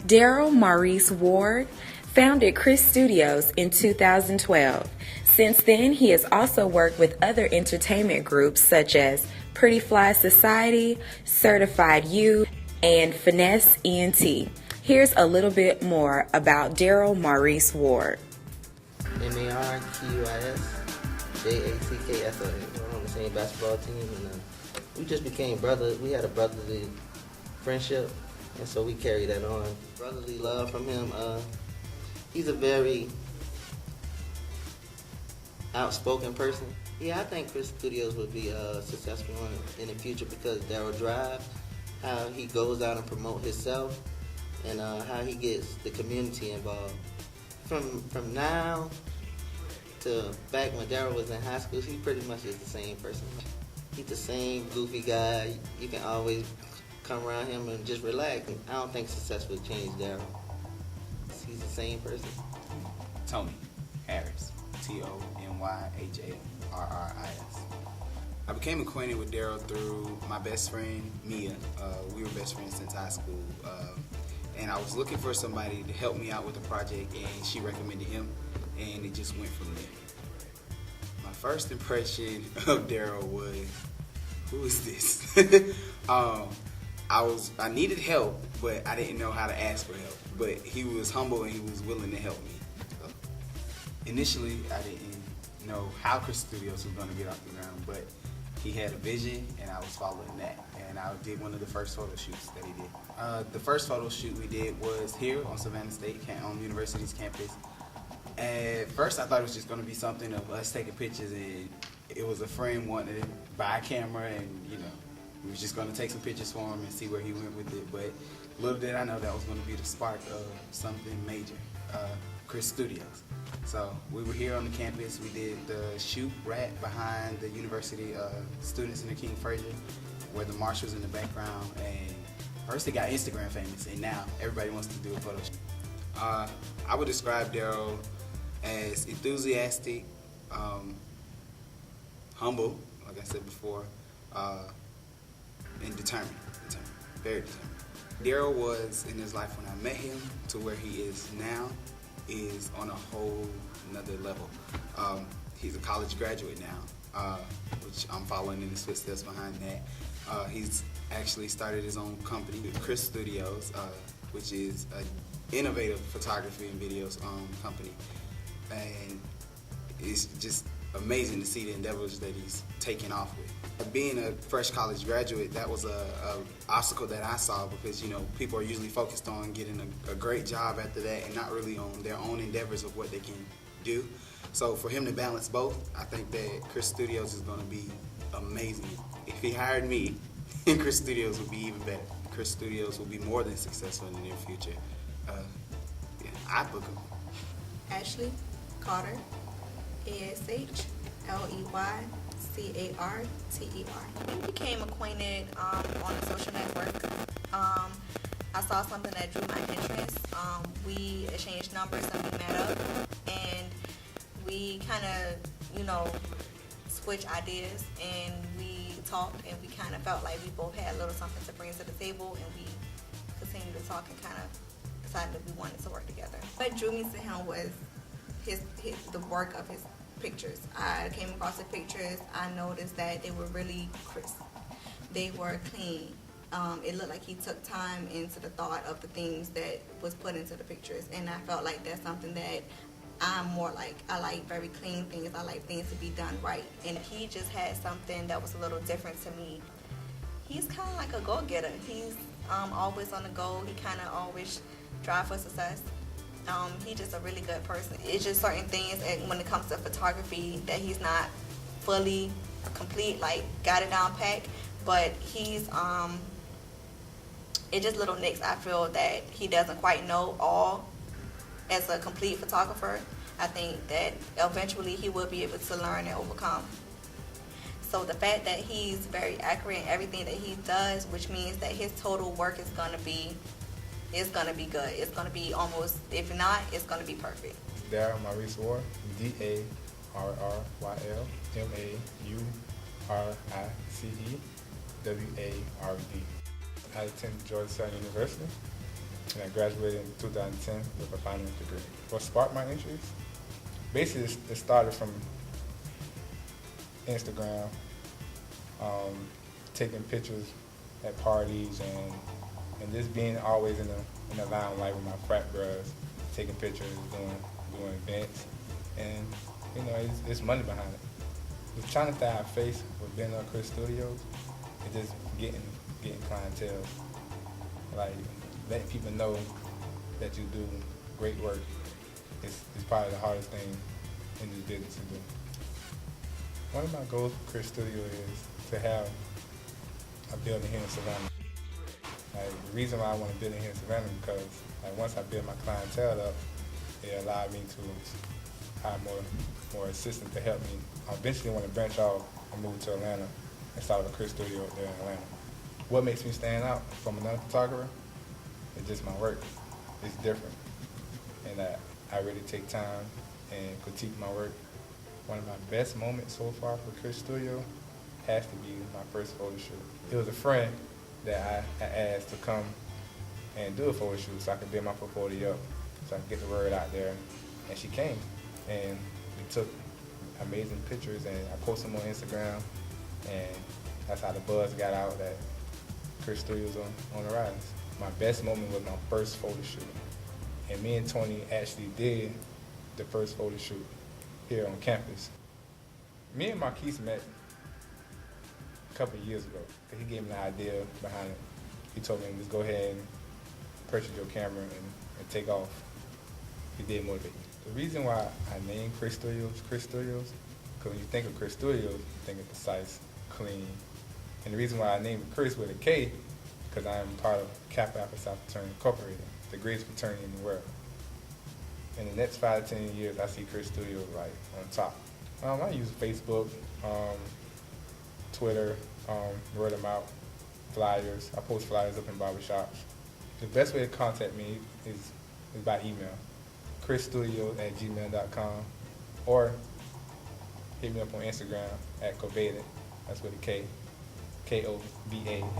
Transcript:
Darryl Maurice Ward founded Krisp Studios in 2012. Since then, he has also worked with other entertainment groups such as Pretty Fly Society, Certified You, and Finesse ENT. Here's a little bit more about Darryl Maurice Ward. MARQUIS We're on the same basketball team, and we just became brothers. We had a brotherly friendship, and so we carry that on. Brotherly love from him. He's a very outspoken person. Yeah, I think Krisp Studios would be successful in the future because Darryl drives, how he goes out and promote himself, and how he gets the community involved. From now to back when Darryl was in high school, he pretty much is the same person. He's the same goofy guy. You can always come around him and just relax. I don't think success will change Darryl. He's the same person. Tony Harris, TonyHarris. I became acquainted with Darryl through my best friend, Mia. We were best friends since high school. And I was looking for somebody to help me out with the project, and she recommended him, and it just went from there. My first impression of Darryl was, who is this? I needed help, but I didn't know how to ask for help. But he was humble and he was willing to help me. So, initially, I didn't know how Krisp Studios was going to get off the ground, but he had a vision and I was following that. And I did one of the first photo shoots that he did. The first photo shoot we did was here on Savannah State, on University's campus. At first, I thought it was just going to be something of us taking pictures, and it was a friend wanted to buy a camera, and we was just going to take some pictures for him and see where he went with it. But little did I know that was going to be the spark of something major, Krisp Studios. So we were here on the campus. We did the shoot right behind the university students in the King Fraser, where the marshals in the background. And first, it got Instagram famous, and now everybody wants to do a photo shoot. I would describe Darryl as enthusiastic, humble, like I said before, and determined, very determined. Darryl was in his life when I met him to where he is now is on a whole another level. He's a college graduate now, which I'm following in his footsteps behind that. He's actually started his own company, Krisp Studios, which is an innovative photography and videos company. And it's just amazing to see the endeavors that he's taken off with. Being a fresh college graduate, that was a obstacle that I saw because people are usually focused on getting a great job after that and not really on their own endeavors of what they can do. So for him to balance both, I think that Krisp Studios is going to be amazing. If he hired me, Krisp Studios would be even better. Krisp Studios will be more than successful in the near future. I'd book him. Ashley Carter, ASHLEYCARTER. We became acquainted on a social network. I saw something that drew my interest. We exchanged numbers and we met up, and we kind of, switched ideas, and we talked, and we kind of felt like we both had a little something to bring to the table, and we continued to talk and kind of decided that we wanted to work together. What drew me to him was the work of his pictures. I came across the pictures. I noticed that they were really crisp. They were clean. It looked like he took time into the thought of the things that was put into the pictures, and I felt like that's something that I'm more like. I like very clean things. I like things to be done right, and he just had something that was a little different to me. He's kind of like a go-getter. He's always on the go. He kind of always strive for success. He's just a really good person. It's just certain things when it comes to photography that he's not fully complete, like got it down pat, but he's it's just little nicks I feel that he doesn't quite know all as a complete photographer. I think that eventually he will be able to learn and overcome. So the fact that he's very accurate in everything that he does, which means that his total work is gonna be good. It's gonna be almost, if not, it's gonna be perfect. Darryl Maurice Ward, DARRYL MAURICE WARD. I attended Georgia Southern University. and I graduated in 2010 with a finance degree. What sparked my interest? Basically, it started from Instagram, taking pictures at parties and just being always in the limelight with my frat bros, taking pictures, doing events, and it's money behind it. The challenge that I faced with being on Krisp Studios is just getting clientele, like letting people know that you do great work. It's probably the hardest thing in this business to do. One of my goals for Krisp Studio is to have a building here in Savannah. Like, the reason why I want to build it here in Savannah is because once I build my clientele up, it allowed me to hire more assistants to help me. I eventually want to branch off and move to Atlanta and start a Krisp Studio up there in Atlanta. What makes me stand out from another photographer is just my work. It's different, and I really take time and critique my work. One of my best moments so far for Krisp Studio has to be my first photo shoot. It was a friend that I asked to come and do a photo shoot so I could build my portfolio up, so I could get the word out there. And she came, and we took amazing pictures, and I posted them on Instagram, and that's how the buzz got out that Krisp Studios on the rise. My best moment was my first photo shoot, and me and Tony actually did the first photo shoot here on campus. Me and Maurice met a couple of years ago. He gave me the idea behind it. He told me, just go ahead and purchase your camera and take off. He did motivate me. The reason why I named Krisp Studios, because when you think of Krisp Studios, you think of precise, clean. And the reason why I named it Krisp with a K, because I am part of Kappa Alpha Psi Fraternity Incorporated, the greatest fraternity in the world. In the next 5 to 10 years, I see Krisp Studios like on top. I use Facebook, Twitter, word of mouth, flyers. I post flyers up in barbershops. The best way to contact me is by email, krispstudios@gmail.com, or hit me up on Instagram at Kovalent. That's with a K, Kovalent.